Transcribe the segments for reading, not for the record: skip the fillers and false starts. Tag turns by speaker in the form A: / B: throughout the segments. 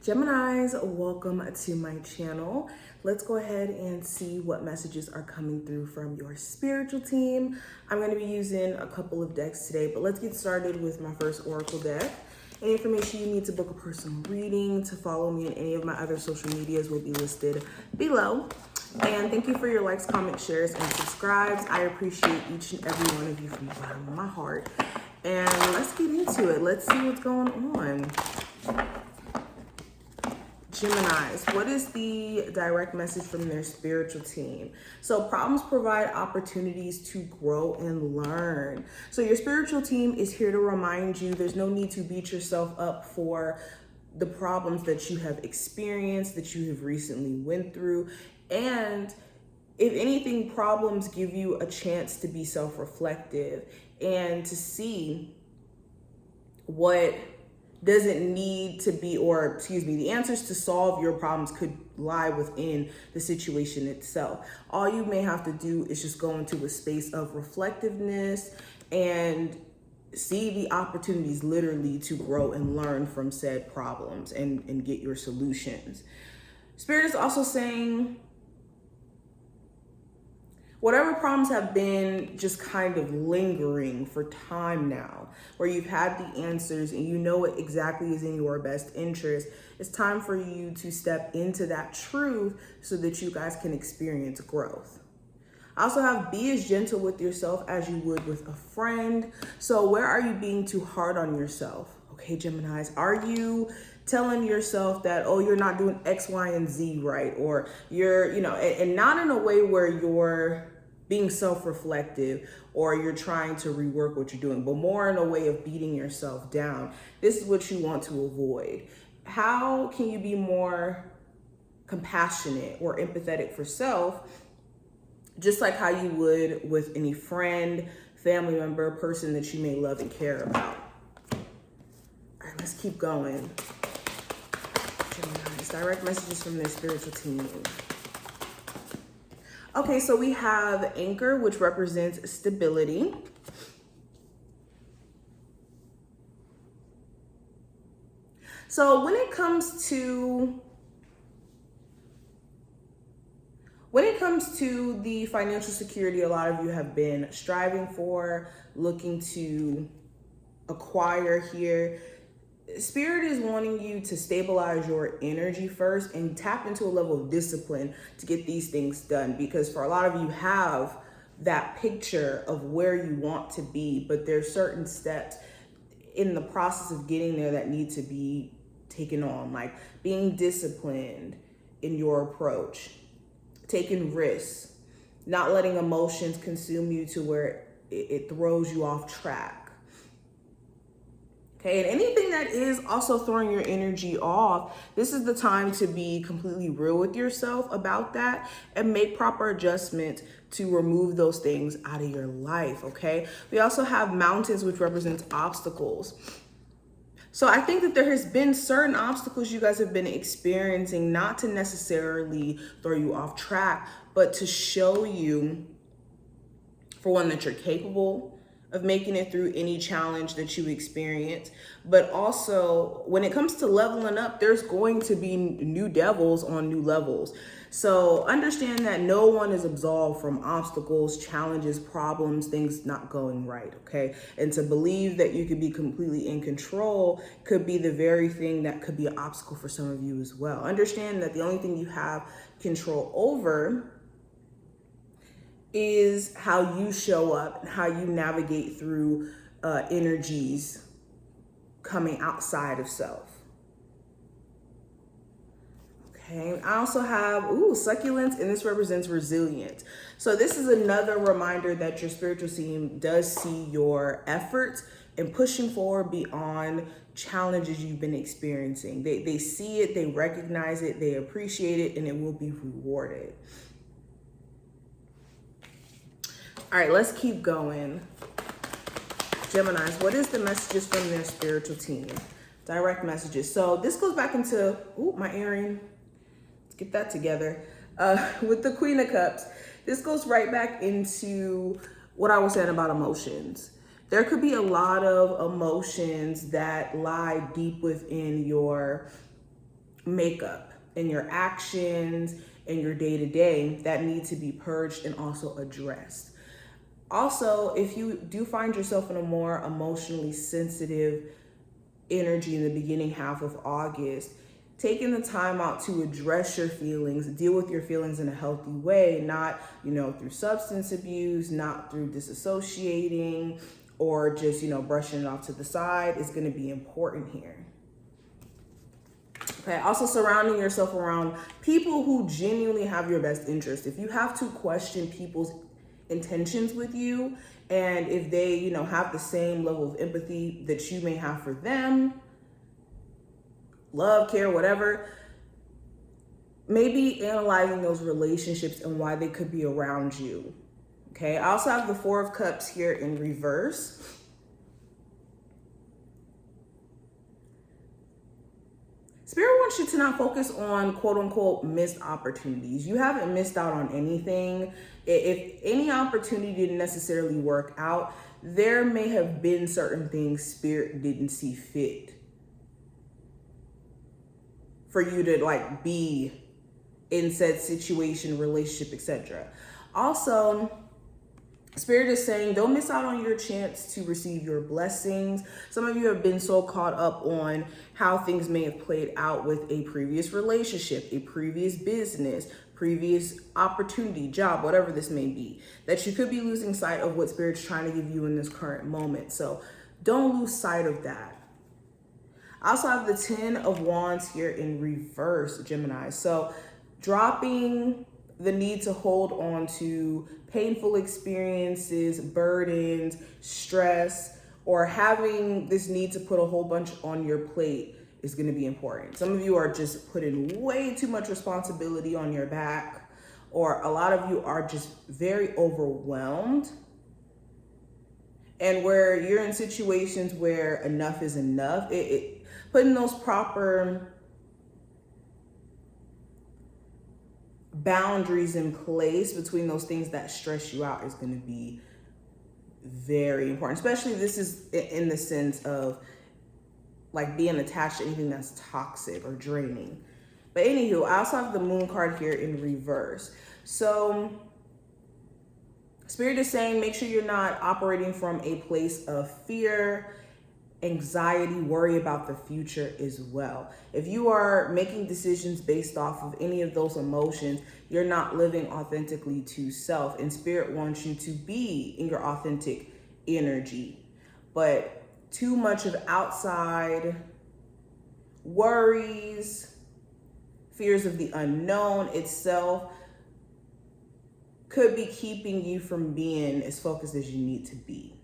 A: Geminis, welcome to my channel. Let's go ahead and see what messages are coming through from your spiritual team. I'm going to be using a couple of decks today, but let's get started with my first oracle deck. Any information you need to book a personal reading, to follow me in any of my other social medias will be listed below. And thank you for your likes, comments, shares, and subscribes. I appreciate each and every one of you from the bottom of my heart. And let's get into it. Let's see what's going on. Geminis, what is the direct message from their spiritual team? So problems provide opportunities to grow and learn. So your spiritual team is here to remind you there's no need to beat yourself up for the problems that you have experienced, that you have recently went through. And if anything, problems give you a chance to be self-reflective and to see what doesn't need to be, or excuse me, the answers to solve your problems could lie within the situation itself. All you may have to do is just go into a space of reflectiveness and see the opportunities literally to grow and learn from said problems and get your solutions. Spirit is also saying, whatever problems have been just kind of lingering for time now, where you've had the answers and you know what exactly is in your best interest, it's time for you to step into that truth so that you guys can experience growth. I also have be as gentle with yourself as you would with a friend. So where are you being too hard on yourself? Okay, Geminis, are you telling yourself that, oh, you're not doing X, Y, and Z right? Or you're, and not in a way where you're being self-reflective or you're trying to rework what you're doing, but more in a way of beating yourself down. This is what you want to avoid. How can you be more compassionate or empathetic for self, just like how you would with any friend, family member, person that you may love and care about? All right, let's keep going. Gemini's direct messages from their spiritual team. Okay, so we have Anchor, which represents stability. So when it comes to the financial security a lot of you have been striving for, looking to acquire here, Spirit is wanting you to stabilize your energy first and tap into a level of discipline to get these things done. Because for a lot of you have that picture of where you want to be, but there's certain steps in the process of getting there that need to be taken on, like being disciplined in your approach, taking risks, not letting emotions consume you to where it throws you off track. Okay, and anything that is also throwing your energy off, this is the time to be completely real with yourself about that and make proper adjustments to remove those things out of your life, okay? We also have mountains, which represents obstacles. So I think that there has been certain obstacles you guys have been experiencing, not to necessarily throw you off track, but to show you, for one, that you're capable of making it through any challenge that you experience. But also, when it comes to leveling up, there's going to be new devils on new levels. So understand that no one is absolved from obstacles, challenges, problems, things not going right, okay? And to believe that you could be completely in control could be the very thing that could be an obstacle for some of you as well. Understand that the only thing you have control over is how you show up and how you navigate through energies coming outside of self. Okay, I also have, Succulents, and this represents resilience. So this is another reminder that your spiritual team does see your efforts in pushing forward beyond challenges you've been experiencing. They see it, they recognize it, they appreciate it, and it will be rewarded. All right, let's keep going. Geminis, what is the messages from their spiritual team? Direct messages. So this goes back into, my earring. Let's get that together. With the Queen of Cups, this goes right back into what I was saying about emotions. There could be a lot of emotions that lie deep within your makeup and your actions and your day-to-day that need to be purged and also addressed. Also, if you do find yourself in a more emotionally sensitive energy in the beginning half of August, taking the time out to address your feelings, deal with your feelings in a healthy way, not, through substance abuse, not through disassociating or just, brushing it off to the side, is going to be important here. Okay, also surrounding yourself around people who genuinely have your best interest. If you have to question people's intentions with you, and if they, have the same level of empathy that you may have for them, love, care, whatever, maybe analyzing those relationships and why they could be around you. Okay, I also have the Four of Cups here in reverse. Spirit wants you to not focus on quote unquote missed opportunities. You haven't missed out on anything. If any opportunity didn't necessarily work out, there may have been certain things Spirit didn't see fit for you to be in said situation, relationship, etc. Also, Spirit is saying, don't miss out on your chance to receive your blessings. Some of you have been so caught up on how things may have played out with a previous relationship, a previous business, previous opportunity, job, whatever this may be, that you could be losing sight of what Spirit's trying to give you in this current moment. So don't lose sight of that. I also have the 10 of Wands here in reverse, Gemini. So dropping the need to hold on to painful experiences, burdens, stress, or having this need to put a whole bunch on your plate is going to be important. Some of you are just putting way too much responsibility on your back, or a lot of you are just very overwhelmed. And where you're in situations where enough is enough, putting those proper boundaries in place between those things that stress you out is going to be very important, especially if this is in the sense of being attached to anything that's toxic or draining. But anywho, I also have the Moon card here in reverse. So Spirit is saying, make sure you're not operating from a place of fear, anxiety, worry about the future as well. If you are making decisions based off of any of those emotions, you're not living authentically to self, and Spirit wants you to be in your authentic energy. But too much of outside worries, fears of the unknown itself could be keeping you from being as focused as you need to be.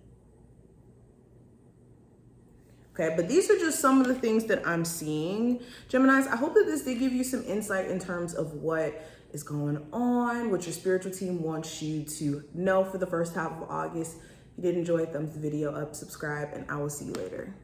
A: Okay, but these are just some of the things that I'm seeing, Geminis. I hope that this did give you some insight in terms of what is going on, what your spiritual team wants you to know for the first half of August. If you did enjoy it, thumbs the video up, subscribe, and I will see you later.